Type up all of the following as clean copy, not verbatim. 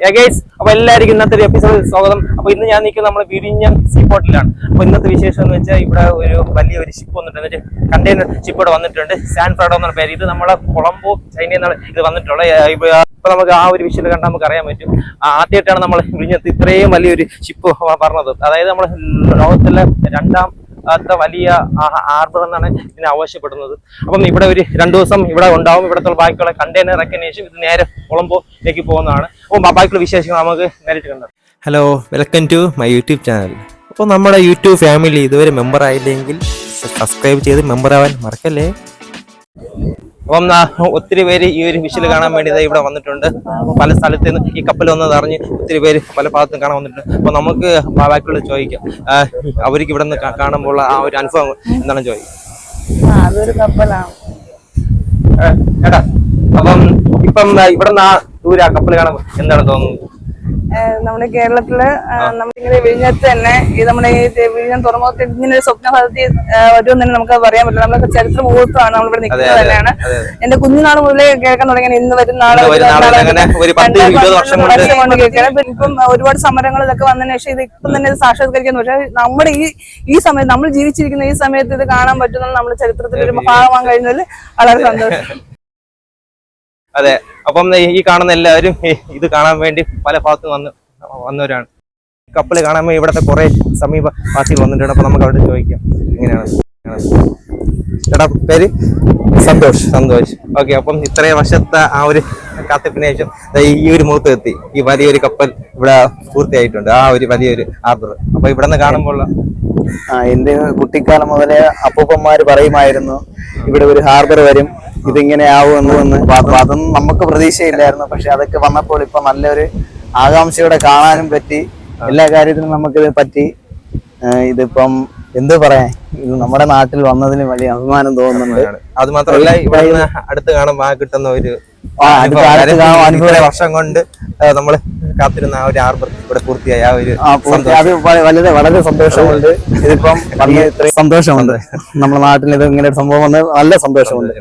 അപ്പൊ എല്ലാവർക്കും ഇന്നത്തെ ഒരു എപ്പിസോഡിൽ സ്വാഗതം. അപ്പൊ ഇന്ന് ഞാൻ നിൽക്കുന്നത് നമ്മുടെ വിഴിഞ്ഞം സീ പോർട്ടിലാണ്. അപ്പൊ ഇന്നത്തെ വിശേഷം എന്ന് വെച്ചാൽ ഇവിടെ ഒരു വലിയൊരു ഷിപ്പ് വന്നിട്ടുണ്ട്, കണ്ടെയ്നർ ഷിപ്പ് ഇവിടെ വന്നിട്ടുണ്ട്. സാൻ ഫ്രാഡോ എന്നാണ് പേര്. ഇത് നമ്മളെ കൊളംബോ ചൈനയിൽ നിന്നാണ് ഇത് വന്നിട്ടുള്ളത്. ഇപ്പൊ നമുക്ക് ആ ഒരു വിഷയം കണ്ടാൽ നമുക്ക് അറിയാൻ പറ്റും. ആദ്യമായിട്ടാണ് നമ്മൾ വിഴിഞ്ഞത്ത് ഇത്രയും വലിയൊരു ഷിപ്പ് പറഞ്ഞത്. അതായത് നമ്മൾ ലോകത്തിലെ രണ്ടാമത്തെ വലിയ ഹാർബർ എന്നാണ് ഇതിനെ ആവശ്യപ്പെടുന്നത്. അപ്പം ഇവിടെ ഒരു 2 ദിവസം ഇവിടെ ഉണ്ടാവും. ഇവിടുത്തെ ബാക്കിയുള്ള കണ്ടെയ്നർ ഇറക്കിയതിനു ശേഷം ഇത് നേരെ കൊളംബോയിലേക്ക് പോകുന്നതാണ്. അപ്പോൾ ബാക്കിയുള്ള വിശേഷങ്ങൾ നമുക്ക് നേരിട്ട് കണ്ടത്. Hello, welcome to my YouTube channel. അപ്പോൾ നമ്മുടെ യൂട്യൂബ് ഫാമിലി ഇതുവരെ മെമ്പർ ആയില്ലെങ്കിൽ സബ്സ്ക്രൈബ് ചെയ്ത് മെമ്പർ ആവാൻ മറക്കല്ലേ. അപ്പം ഒത്തിരി പേര് ഈ ഒരു വിഷയിൽ കാണാൻ വേണ്ടി ഇവിടെ വന്നിട്ടുണ്ട്. പല സ്ഥലത്ത് നിന്ന് ഈ കപ്പൽ വന്നത് അറിഞ്ഞ് ഒത്തിരി പേര് പല ഭാഗത്തും കാണാൻ വന്നിട്ടുണ്ട്. അപ്പൊ നമുക്ക് ബാക്കിയുള്ള ചോദിക്കാം, അവർക്ക് ഇവിടെ നിന്ന് കാണുമ്പോൾ ആ ഒരു അനുഭവം എന്താണെന്ന് ചോദിക്കാം. അതൊരു കപ്പലാണ് ഏട്ടാ. അപ്പം ഇപ്പം ഇവിടെ നിന്ന് ദൂരെ ആ കപ്പൽ കാണുമ്പോൾ എന്താണ് തോന്നുന്നത്? നമ്മുടെ കേരളത്തില് നമ്മളിങ്ങനെ വിഴിഞ്ഞത്ത് തന്നെ ഈ നമ്മുടെ ഈ വിഴിഞ്ഞം തുറമുഖത്ത് ഇങ്ങനെ ഒരു സ്വപ്ന പദ്ധതി വരുമെന്ന് തന്നെ നമുക്ക് പറയാൻ പറ്റില്ല. നമ്മളൊക്കെ ചരിത്ര മുഹൂർത്തമാണ് നമ്മളിവിടെ നിൽക്കുന്നത് തന്നെയാണ്. എന്റെ കുഞ്ഞുനാൾ മുതലേ കേൾക്കാൻ തുടങ്ങിയാണ് ഇന്ന് വരുന്ന കൊണ്ട് കേൾക്കണം. ഇപ്പം ഒരുപാട് സമരങ്ങൾ ഇതൊക്കെ വന്നതിന് ശേഷം ഇത് ഇപ്പം തന്നെ ഇത് സാക്ഷാത്കരിക്കുന്നു. പക്ഷെ നമ്മുടെ ഈ സമയത്ത് നമ്മൾ ജീവിച്ചിരിക്കുന്ന ഈ സമയത്ത് ഇത് കാണാൻ പറ്റുന്നത് നമ്മുടെ ചരിത്രത്തിൽ ഒരു ഭാഗമാകാൻ കഴിഞ്ഞതിൽ വളരെ സന്തോഷം. അതെ, അപ്പം ഈ കാണുന്ന എല്ലാവരും ഇത് കാണാൻ വേണ്ടി പല ഭാഗത്ത് വന്നവരാണ്. കപ്പൽ കാണാൻ വേണ്ടി ഇവിടുത്തെ കുറെ സമീപവാസികൾ വന്നിട്ടുണ്ട്. അപ്പൊ നമുക്ക് അവിടെ ചോദിക്കാം എങ്ങനെയാണ്. ചേട്ടാ പേര്? സന്തോഷ്. ഓക്കെ. അപ്പം ഇത്രയും വർഷത്തെ ആ ഒരു കാത്തിപ്പിന് ശേഷം ഈ ഒരു മുഹൂർത്തം എത്തി. ഈ വലിയൊരു കപ്പൽ ഇവിടെ പൂർത്തിയായിട്ടുണ്ട്, ആ ഒരു വലിയൊരു ഹാർബർ. അപ്പൊ ഇവിടെ നിന്ന് കാണുമ്പോൾ എന്റെ കുട്ടിക്കാലം മുതലേ അപ്പൂപ്പന്മാര് പറയുമായിരുന്നു ഇവിടെ ഒരു ഹാർബർ വരും, ഇതിങ്ങനെ ആവുമെന്ന്. അതൊന്നും നമുക്ക് പ്രതീക്ഷയില്ലായിരുന്നു. പക്ഷെ അതൊക്കെ വന്നപ്പോൾ ഇപ്പൊ നല്ലൊരു ആകാംക്ഷയോടെ കാണാനും പറ്റി. എല്ലാ കാര്യത്തിനും നമുക്കിത് പറ്റി. ഇതിപ്പം എന്ത് പറയാൻ, ഇത് നമ്മുടെ നാട്ടിൽ വന്നതിന് വലിയ അഭിമാനം തോന്നുന്നുണ്ട്. അത് മാത്രമല്ല ഇവിടെ അടുത്ത് കാണാൻ കിട്ടുന്ന ഒരു വർഷം കൊണ്ട് നമ്മള് കാത്തിരുന്ന ആ ഒരു ഹാർബർ ഇവിടെ പൂർത്തിയായ അത് വളരെ സന്തോഷമുണ്ട്. ഇതിപ്പം ഇത്രയും സന്തോഷമുണ്ട്. നമ്മുടെ നാട്ടിൽ ഇത് ഇങ്ങനെ ഒരു സംഭവം വന്ന് നല്ല സന്തോഷമുണ്ട്.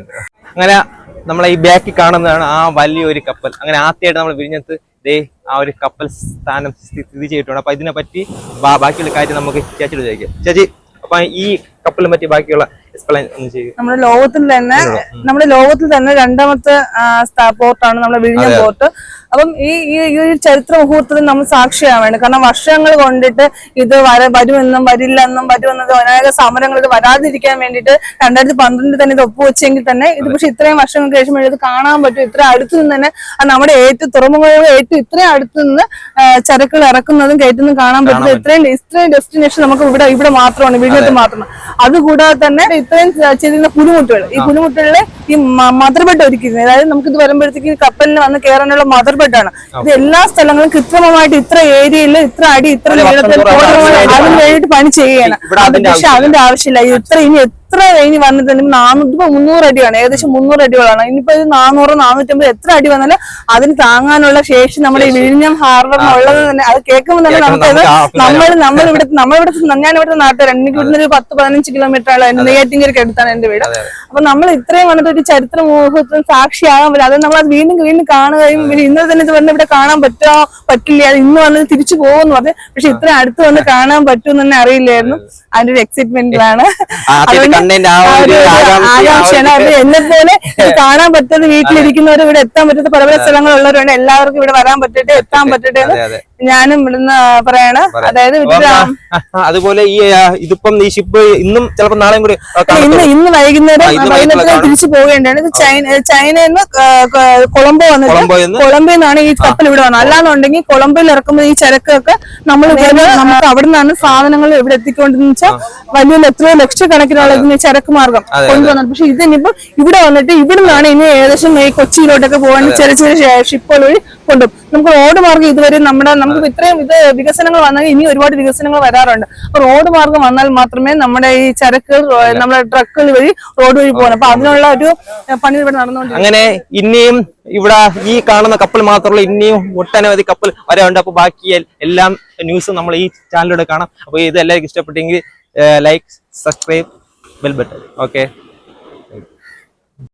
അങ്ങനെ നമ്മളെ ഈ ബാക്കിൽ കാണുന്നതാണ് ആ വലിയൊരു കപ്പൽ. അങ്ങനെ ആദ്യമായിട്ട് നമ്മൾ വിഴിഞ്ഞത്ത് ആ ഒരു കപ്പൽ സ്ഥാനം സ്ഥിതി ചെയ്തിട്ടുണ്ട്. അപ്പൊ ഇതിനെ പറ്റി ബാക്കിയുള്ള കാര്യം നമുക്ക് ചേച്ചിയോട് ചോദിക്കാം. ചേച്ചി, അപ്പൊ ഈ കപ്പലിനെ പറ്റി ബാക്കിയുള്ള എക്സ്പ്ലെയിൻ ഒന്ന് ചെയ്യുക. നമ്മുടെ ലോകത്തിൽ തന്നെ രണ്ടാമത്തെ പോർട്ടാണ് നമ്മുടെ വിഴിഞ്ഞം പോർട്ട്. അപ്പം ഈ ഒരു ചരിത്ര മുഹൂർത്തത്തിൽ നമ്മൾ സാക്ഷിയാവേണ്ട. കാരണം വർഷങ്ങൾ കൊണ്ടിട്ട് ഇത് വരുമെന്നും വരില്ലെന്നും വരുമെന്നത് അനേക സമരങ്ങൾ ഇത് വരാതിരിക്കാൻ വേണ്ടിയിട്ട് 2012 തന്നെ ഇത് ഒപ്പുവെച്ചെങ്കിൽ തന്നെ ഇത് പക്ഷെ ഇത്രയും വർഷങ്ങൾക്ക് ശേഷം ഇത് കാണാൻ പറ്റും. ഇത്ര അടുത്ത് നിന്ന് തന്നെ നമ്മുടെ തുറമുഖങ്ങൾ ഇത്രയും അടുത്ത് നിന്ന് ചരക്കുകൾ ഇറക്കുന്നതും കയറ്റുന്നതും കാണാൻ പറ്റുന്നത് ഇത്രയും ഡെസ്റ്റിനേഷൻ നമുക്ക് ഇവിടെ മാത്രമാണ്, വിഴിഞ്ഞത്ത് മാത്രമാണ്. അതുകൂടാതെ തന്നെ ഇത്രയും ചെയ്തിരുന്ന പുലിമുട്ടുകൾ, ഈ പുലിമുട്ടുകളിലെ ഈ മദർബെഡ് ഒരുക്കുന്നത്, അതായത് നമുക്കിത് വരുമ്പോഴത്തേക്ക് കപ്പലിന് വന്ന് കയറാനുള്ള മദർബെഡാണ്. ഇത് എല്ലാ സ്ഥലങ്ങളും കൃത്രിമമായിട്ട് ഇത്ര ഏരിയയിൽ ഇത്ര അടി ഇത്ര നീളത്തിൽ അതിന് വേണ്ടിയിട്ട് പണി ചെയ്യുകയാണ്. പക്ഷെ അതിന്റെ ആവശ്യമില്ല. ഇനി വന്നിട്ടുണ്ടെങ്കിൽ 300 അടിയാണ്, ഏകദേശം 300 അടികളാണ്. ഇനിയിപ്പോ ഇത് 400, 450 എത്ര അടി വന്നാലും അതിന് താങ്ങാനുള്ള ശേഷി നമ്മുടെ ഈ വിഴിഞ്ഞം ഹാർബറിനുള്ളത് തന്നെ. അത് കേൾക്കുമ്പോൾ തന്നെ നമുക്കത് ഞാനിവിടുത്തെ നാട്ടുകാരാണ്. എനിക്ക് ഇവിടുന്ന് ഒരു 10-15 കിലോമീറ്റർ ആണ് നെയ്യാറ്റിൻകരയ്ക്ക് അടുത്താണ് എന്റെ വീട്. അപ്പൊ നമ്മൾ ഇത്രയും വന്നിട്ട് ഒരു ചരിത്ര മുഹൂർത്തത്തിന് സാക്ഷിയാകാൻ പറ്റില്ല. അത് നമ്മൾ അത് വീണ്ടും കാണുകയും ഇന്നലെ തന്നെ ഇത് വന്ന് ഇവിടെ കാണാൻ പറ്റില്ല, അത് ഇന്ന് വന്ന് തിരിച്ചു പോകുമെന്ന് പറഞ്ഞു. പക്ഷെ ഇത്രയും അടുത്ത് വന്ന് കാണാൻ പറ്റുമെന്ന് തന്നെ അറിയില്ലായിരുന്നു. അതിന്റെ ഒരു എക്സൈറ്റ്മെന്റിലാണ്. ആകാംക്ഷയാണ്. അത് എന്നെ പോലെ കാണാൻ പറ്റാതെ വീട്ടിലിരിക്കുന്നവർ ഇവിടെ എത്താൻ പറ്റാത്ത പല സ്ഥലങ്ങളുള്ളവരുണ്ട്. എല്ലാവർക്കും ഇവിടെ വരാൻ പറ്റട്ടെ, എത്താൻ പറ്റട്ടെ ഞാനും ഇവിടുന്ന് പറയാണ്. അതായത് അതുപോലെ ഇതിപ്പം ഈ ഷിപ്പ് ഇന്നും ചിലപ്പോൾ നാളെയും കൂടി ഇന്ന് വൈകുന്നേരം തിരിച്ചു പോകേണ്ടതാണ്. ഇത് ചൈനയിൽ നിന്ന് കൊളംബോ വന്നിട്ട് കൊളംബോയിൽ നിന്നാണ് ഈ കപ്പൽ ഇവിടെ വന്നത്. അല്ലാന്നുണ്ടെങ്കിൽ കൊളംബോയിൽ ഇറക്കുമ്പോൾ ഈ ചരക്കൊക്കെ നമുക്ക് അവിടെ നിന്നാണ് സാധനങ്ങൾ ഇവിടെ എത്തിക്കൊണ്ടെന്ന് വെച്ചാൽ വലിയ എത്രയോ ലക്ഷക്കണക്കിനുള്ള ഇതിന് ചരക്ക് മാർഗം കൊണ്ടുവന്നത്. പക്ഷെ ഇതിനിപ്പം ഇവിടെ വന്നിട്ട് ഇവിടെ നിന്നാണ് ഇനി ഏകദേശം ഈ കൊച്ചിയിലോട്ടൊക്കെ പോകാൻ ചെറിയ ചെറിയ ഷിപ്പുകൾ വഴി കൊണ്ടുപോകും. നമുക്ക് റോഡ് മാർഗം ഇതുവരെ നമുക്ക് ഇത്രയും വികസനങ്ങൾ വന്നാൽ ഇനി ഒരുപാട് വികസനങ്ങൾ വരാറുണ്ട്. അപ്പൊ റോഡ് മാർഗം വന്നാൽ മാത്രമേ നമ്മുടെ ഈ ചരക്കുകൾ നമ്മുടെ ട്രക്കുകൾ വഴി റോഡ് വഴി പോകണം. അപ്പൊ അതിനുള്ള ഒരു പണി ഇവിടെ നടന്നുകൊണ്ട് അങ്ങനെ ഇനിയും ഇവിടെ ഈ കാണുന്ന കപ്പൽ മാത്രമല്ല, ഇനിയും ഒട്ടനവധി കപ്പൽ വരാറുണ്ട്. അപ്പൊ ബാക്കി എല്ലാം ന്യൂസും നമ്മൾ ഈ ചാനലിലൂടെ കാണാം. അപ്പൊ ഇത് എല്ലാവർക്കും ഇഷ്ടപ്പെട്ടെങ്കിൽ like, subscribe, bell button. Okay.